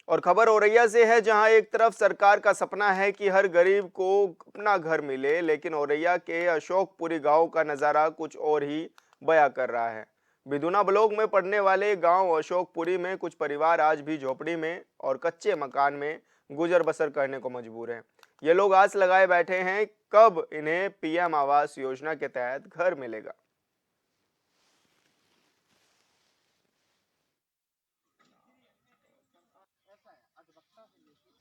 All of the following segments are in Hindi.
और खबर औरैया से है, जहां एक तरफ सरकार का सपना है कि हर गरीब को अपना घर मिले, लेकिन औरैया के अशोकपुरी गांव का नजारा कुछ और ही बयां कर रहा है। बिदुना ब्लॉक में पड़ने वाले गांव अशोकपुरी में कुछ परिवार आज भी झोपड़ी में और कच्चे मकान में गुजर बसर करने को मजबूर हैं। ये लोग आस लगाए बैठे हैं कब इन्हें पीएम आवास योजना के तहत घर मिलेगा।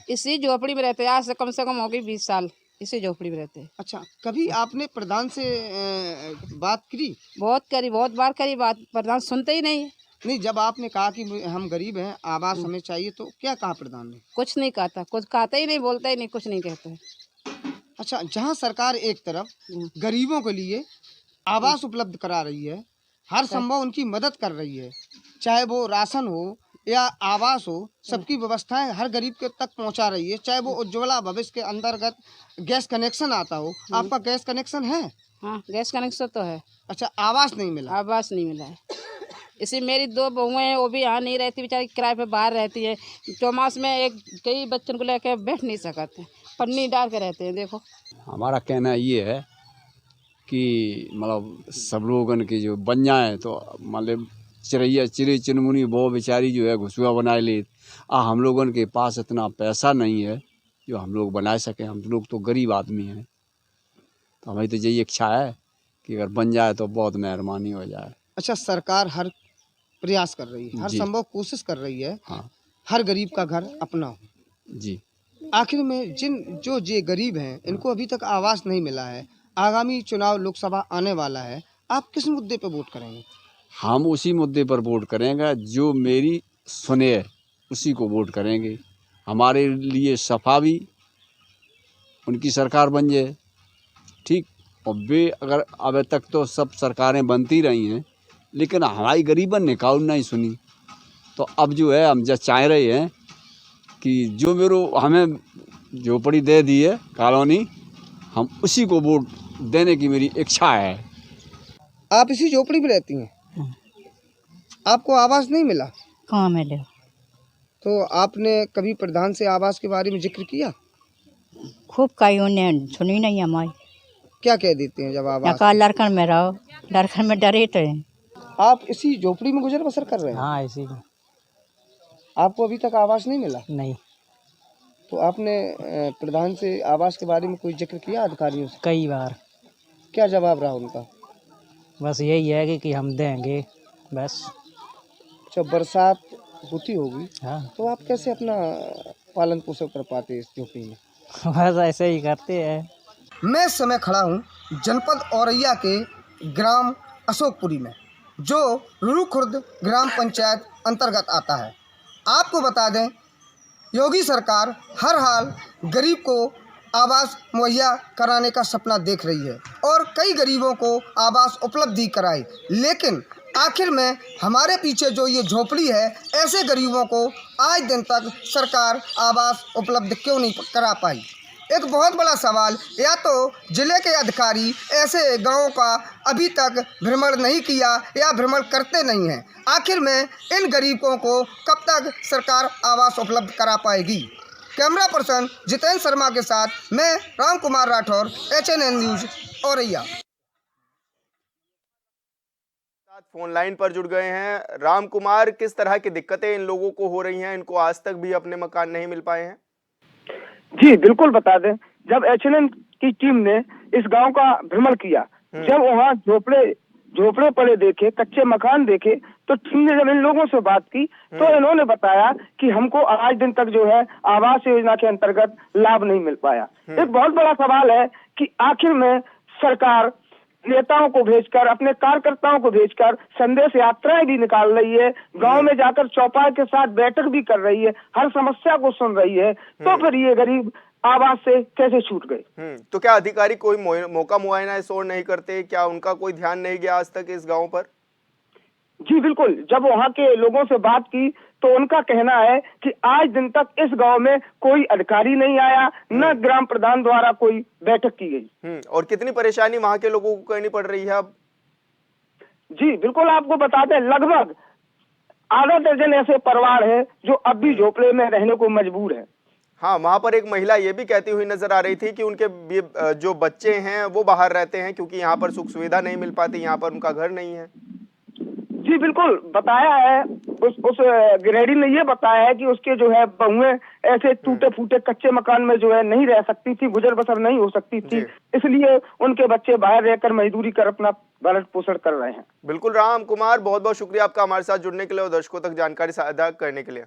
इसी झोपड़ी में रहते हैं, आज से कम हो गई 20 साल इसी झोपड़ी में रहते हैं। अच्छा, कभी आपने प्रधान से बात करी? बहुत करी, बहुत बार करी बात, प्रधान सुनते ही नहीं। नहीं, जब आपने कहा कि हम गरीब हैं, आवास हमें चाहिए, तो क्या कहा प्रधान ने? कुछ नहीं कहता, कुछ कहता ही नहीं, बोलता ही नहीं, कुछ नहीं कहते। अच्छा, जहां सरकार एक तरफ गरीबों के लिए आवास उपलब्ध करा रही है, हर संभव उनकी मदद कर रही है, चाहे वो राशन हो या आवास हो, सबकी व्यवस्थाएं हर गरीब के तक पहुंचा रही है, चाहे वो उज्ज्वला भविष्य के अंतर्गत गैस कनेक्शन आता हो। आपका गैस कनेक्शन है? हाँ, गैस कनेक्शन तो है। अच्छा, आवास नहीं मिला? आवास नहीं मिला है। इसी मेरी 2 बहुएं हैं, वो भी यहाँ नहीं रहती, बेचारी किराए पे बाहर रहती है। चौमास में कई बच्चों को लेकर बैठ नहीं सकते, पन्नी डाल के रहते हैं। देखो, हमारा कहना ये है कि मतलब सब लोगन के जो बन जाए तो मतलब चिड़ै चुनमुनी वो बेचारी जो है घुसुआ बनाए ले। हम लोगन के पास इतना पैसा नहीं है जो हम लोग बना सकें। हम लोग तो गरीब आदमी हैं, तो हमारी तो यही इच्छा है कि अगर बन जाए तो बहुत मेहरबानी हो जाए। अच्छा, सरकार हर प्रयास कर रही है, हर संभव कोशिश कर रही है, हाँ, हर गरीब का घर अपना हो। जी। आखिर में जो गरीब हैं, इनको अभी तक आवास नहीं मिला है, आगामी चुनाव लोकसभा आने वाला है, आप किस मुद्दे पर वोट करेंगे? हम उसी मुद्दे पर वोट करेंगे जो मेरी सुने, उसी को वोट करेंगे। हमारे लिए सफा भी उनकी सरकार बन जाए, ठीक। और वे अगर अब तक तो सब सरकारें बनती रही हैं, लेकिन हमारी गरीबन ने काउन नहीं सुनी। तो अब जो है हम चाह रहे हैं कि जो हमें झोपड़ी दे दी है कॉलोनी, हम उसी को वोट देने की मेरी इच्छा है। आप इसी झोपड़ी में रहती हैं? आपको आवास नहीं मिला? कहाँ मिले? तो आपने कभी प्रधान से आवास के बारे में जिक्र किया? खूब कई उन्हें सुनी नहीं हमारी। क्या कह देते हैं जब आवास? लड़कन में रहो, लड़कन में डरे तो हैं। आप इसी झोपड़ी में गुजर बसर कर रहे हैं? हाँ, इसी में। आपको अभी तक आवास नहीं मिला? नहीं। तो आपने प्रधान से आवास के बारे में कोई जिक्र किया अधिकारियों से? कई बार। क्या जवाब रहा उनका? बस यही है कि हम देंगे, बस। जब बरसात होती होगी, हाँ, तो आप कैसे अपना पालन पोषण कर पाते इस झोपड़ी में? बस ऐसे ही करते हैं। मैं इस समय खड़ा हूँ जनपद औरैया के ग्राम अशोकपुरी में, जो रुरुखुर्द ग्राम पंचायत अंतर्गत आता है। आपको बता दें, योगी सरकार हर हाल गरीब को आवास मुहैया कराने का सपना देख रही है और कई गरीबों को आवास उपलब्धि कराई, लेकिन आखिर में हमारे पीछे जो ये झोपड़ी है, ऐसे गरीबों को आज दिन तक सरकार आवास उपलब्ध क्यों नहीं करा पाई? एक बहुत बड़ा सवाल। या तो जिले के अधिकारी ऐसे गांवों का अभी तक भ्रमण नहीं किया या भ्रमण करते नहीं हैं। आखिर में इन गरीबों को कब तक सरकार आवास उपलब्ध करा पाएगी? कैमरा पर्सन जितेंद्र शर्मा के साथ मैं Ram Kumar Rathore, HNN news Auraiya. Phone line पर जुड़ गए हैं राम कुमार। किस तरह की दिक्कतें इन लोगों को हो रही हैं? इनको आज तक भी अपने मकान नहीं मिल पाए हैं। जी बिल्कुल, बता दें, जब HNN की टीम ने इस गांव का भ्रमण किया, जब वहां झोपड़े पड़े देखे, कच्चे मकान देखे, तो टीम ने जब इन लोगों से बात की तो इन्होंने बताया कि हमको आज दिन तक जो है आवास योजना के अंतर्गत लाभ नहीं मिल पाया। एक बहुत बड़ा सवाल है कि आखिर में सरकार नेताओं को भेजकर, अपने कार्यकर्ताओं को भेजकर संदेश यात्राएं भी निकाल रही है, गांव में जाकर चौपाई के साथ बैठक भी कर रही है, हर समस्या को सुन रही है, तो फिर ये गरीब आवास से कैसे छूट गए? तो क्या अधिकारी कोई मौका मुआयना इस ओर नहीं करते? क्या उनका कोई ध्यान नहीं गया आज तक इस गांव पर? जी बिल्कुल, जब वहां के लोगों से बात की तो उनका कहना है कि आज दिन तक इस गांव में कोई अधिकारी नहीं आया, न ग्राम प्रधान द्वारा कोई बैठक की गई। और कितनी परेशानी वहां के लोगों को करनी पड़ रही है अब? जी बिल्कुल, आपको बता दें, लगभग आधा दर्जन ऐसे परिवार है जो अब भी झोपड़े में रहने को मजबूर है। हाँ, वहां पर एक महिला ये भी कहती हुई नजर आ रही थी कि उनके जो बच्चे हैं वो बाहर रहते हैं क्योंकि यहाँ पर सुख सुविधा नहीं मिल पाती, यहाँ पर उनका घर नहीं है। जी बिल्कुल, बताया है उस गृहिणी ने ये बताया है कि उसके जो है बहुएं ऐसे टूटे फूटे कच्चे मकान में जो है नहीं रह सकती थी, गुजर बसर नहीं हो सकती थी, इसलिए उनके बच्चे बाहर रहकर मजदूरी कर अपना भरण पोषण कर रहे हैं। बिल्कुल राम कुमार, बहुत बहुत शुक्रिया आपका हमारे साथ जुड़ने के लिए और दर्शकों तक जानकारी साझा करने के लिए।